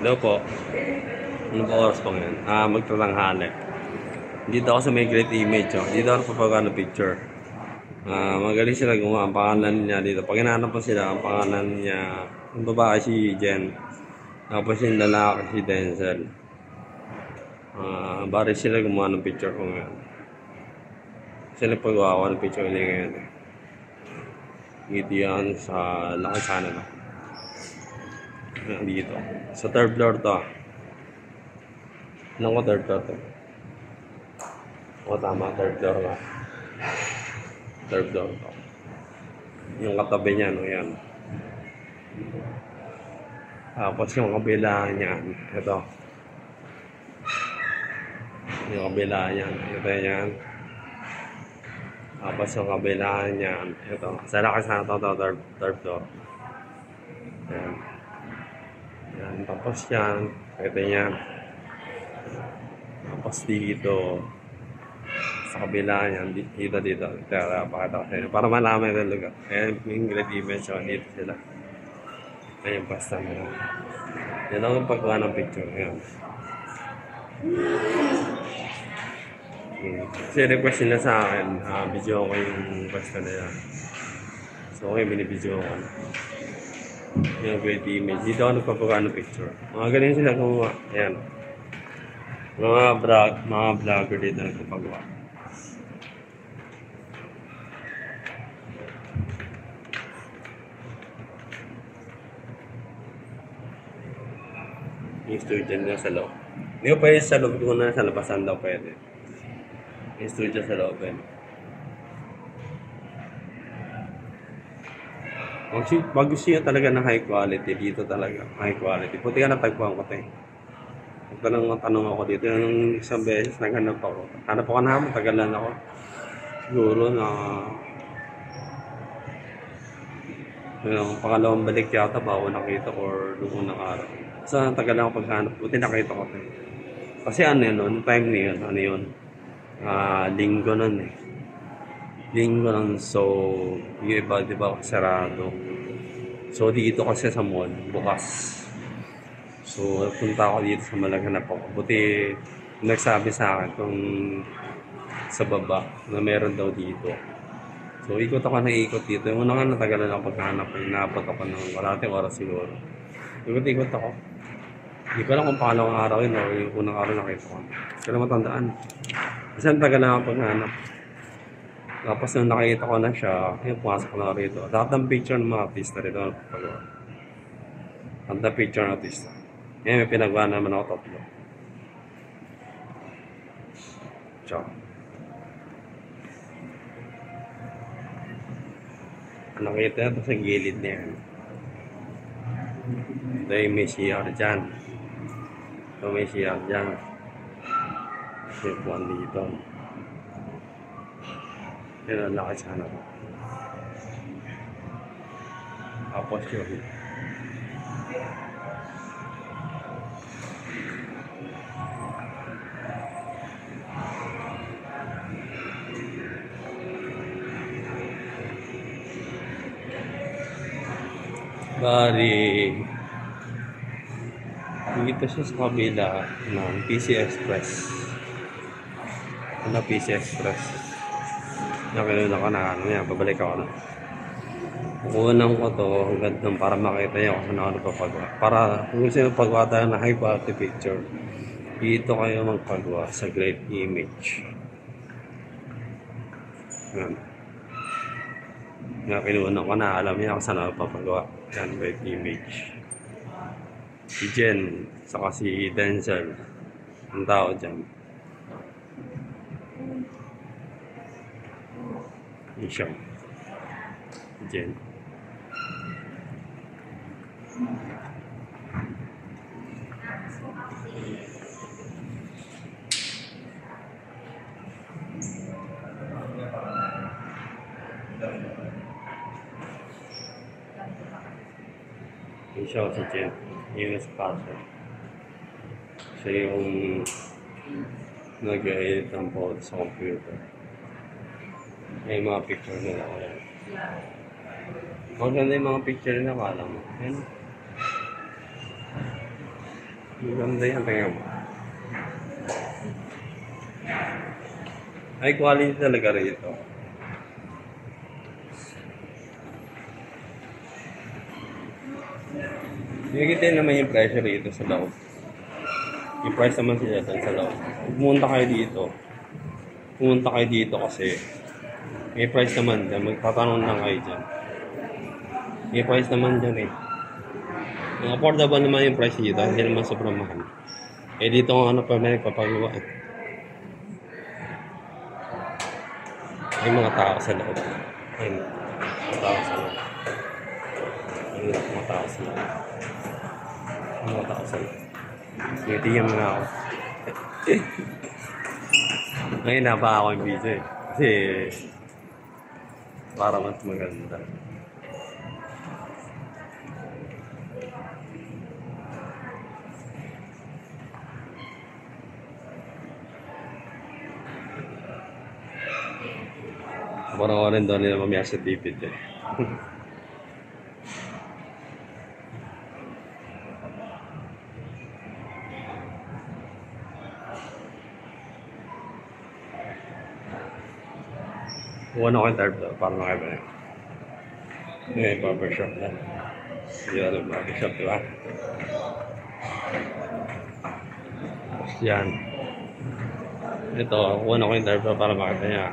Hello po. Ano po oras po ngayon? Magtatanghali. Dito ako sa may great image. Oh. Dito ako papagawa ng picture. Magaling sila gumawa. Ang pangalan niya dito. Pag hinahanap po sila, ang pangalan niya, yung babae si Jen. Tapos yung lalaki si Denzel. Bari sila gumawa ng picture ko ngayon. Sila pagawa ko ng picture nila ngayon. Dito yan sa laki sana na. Dito. Sa third floor to. Anong ko third floor to? O tama, third floor ka. Third floor to. Yung katabi niya, no, yan. Tapos yung kabila niyan, ito. Yung kabila niyan, ito yan. Tapos yung kabila niyan, ito. Sa lakas na ito, third floor. Yan. Yan, tapos yan, ito yan. Tapos dito, sa kabila yan, dito. Tara, pakita ko sa inyo. Para malaman yung lugar. Ayan, yung great image, so dito sila. Ayan, basta mo. Yan lang yung pagkuha ng picture. Ayan. Kasi request nila sa akin, video ko yung request nila. So, okay, binibidyo ko. Yung great image. Dito ako nagpapagawa ng picture. Mga ganyan sila gumawa. Ayan. Mga vlogger dito nagpapagawa. Yung studio nila sa loob. Hindi ko pwede sa loob ko na sa labasan daw pwede. Yung studio sa loob eh. Pag gusto nyo talaga ng high quality, dito talaga, high quality. Puti ka natagpuan ko ito eh. Tanong ako dito, yung isang beses naghanap ako. Hanap ako na, matagalan ako. Siguro na yung pangalawang balik yata bago nakita or noong unang araw. So, natagalan ako paghanap. Buti nakita ko ito. Kasi ano yun, noong time na yun, ano yun, linggo nun eh. Linggo nun, so, yung iba, di ba, sarado. So, dito kasi sa mall, bukas. So, punta ako dito sa malaghanap ako. Buti, nagsabi sa akin kung sa baba na meron daw dito. So, ikot ako na ikot dito. Yung una nga natagalan ako paghanap. Inaabot ako ng kalahating oras siguro. Ikot-ikot ako. Hindi ko alam kung pangalawang araw yun o yung unang araw nakita ko. Kasi na matandaan. Kasi natagalan ako paghanap. Tapos nung nakita ko na siya, yung pumasok ko na rito. Lahat ng picture ng mga artista rito. Lahat ng picture ng artista. Ngayon may pinagawa naman ako 3. Ciao. Nakita ito sa gilid na yan. Ito yung may CR dyan. Ito may CR dyan. May puwan dito. Yan ang laki sana. Tapos yun. Bari, dito siya sa kabila ng PC Express. Ano PC Express? Nakinunan ko na, ano yan, babalik ako na. Kukunan ko to hanggang doon para makita niyo kung ano papagawa. Para kung gusto nyo pagawa tayo na high quality picture, dito kayo magpagawa sa great image. Yan. Kinunan ko na, alam niya kung saan ako papagawa. Yan, great image. Si Jen, saka si Denzel, ang tao dyan. Yung siya. Jen. Yung siya si Jen. Yung sponsor. Siya yung nag-edit ng photo sa computer. May mga picture nila ko yan. Maganda yung mga picture nila, kala mo. Yan. Maganda yan, tingnan mo. High quality talaga rito. Nakikita naman yung presyo rito sa loob. Yung price naman sila dyan sa loob. Pumunta kayo dito kasi may price naman dyan. Magtatanong lang kayo dyan. May price naman dyan eh. Yung affordable naman yung price dito. Hindi naman sobrang mahal. Eh dito ang ano pa may papagawa eh. May mga tao sa loob. Ayun. Mga tao sa loob. Ayun. Mga tao sa loob. Mga tao sa loob. Nitiyan mo na ako. Ngayon napa ako yung video eh. Kasi para mas maganda. Parang ako rin doon nila mamaya sa tipid eh. Huwag ako yung tarp doon para makaiba yun. Eh, barbershop yan. Yan, barbershop, diba? Yan. Ito, huwag ako yung tarp doon para makaiba niya.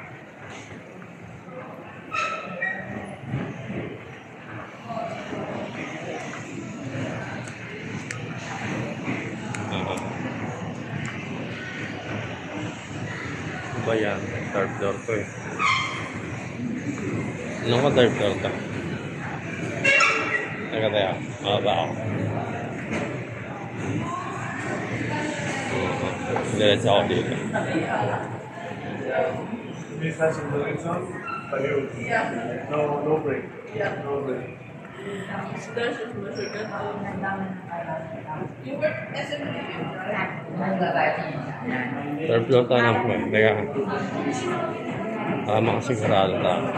Ba yan? Dark door to eh. Ano ka dark door to? Teka tayo. Mababa ako. Diretso ako dito. No break. No break. Third floor tayo ng floor. Teka. Para makasigurado tayo.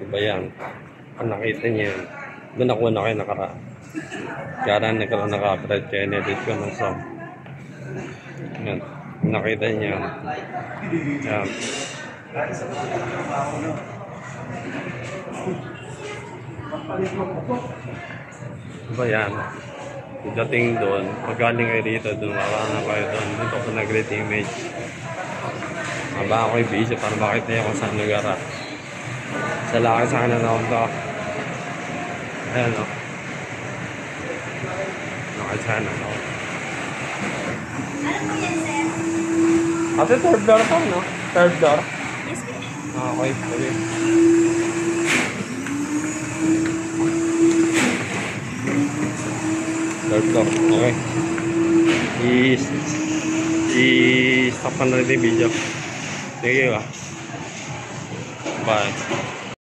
Diba yan? Kung nakita niyo yan. Doon ako na kayo nakaraan. Kaya nagkaroon naka-upload kaya in-edit ko ng song. Yan. Nakita niyo yan. Yan. Diba yan? Dating doon, pag galing kayo dito, doon makakaan kayo doon. Dito ako nag-rate image. Maba ako yung video para makita niyo kung saan lugar at sa laki sa kanan ako ito. Ayan o. Nakasana ako. Ano po yan, sir? Ate, third floor pa, no? Third floor? Yes, po. Okay, sige. Third floor, okay. I-stop pa na rin yung video. Sige ba? Bye.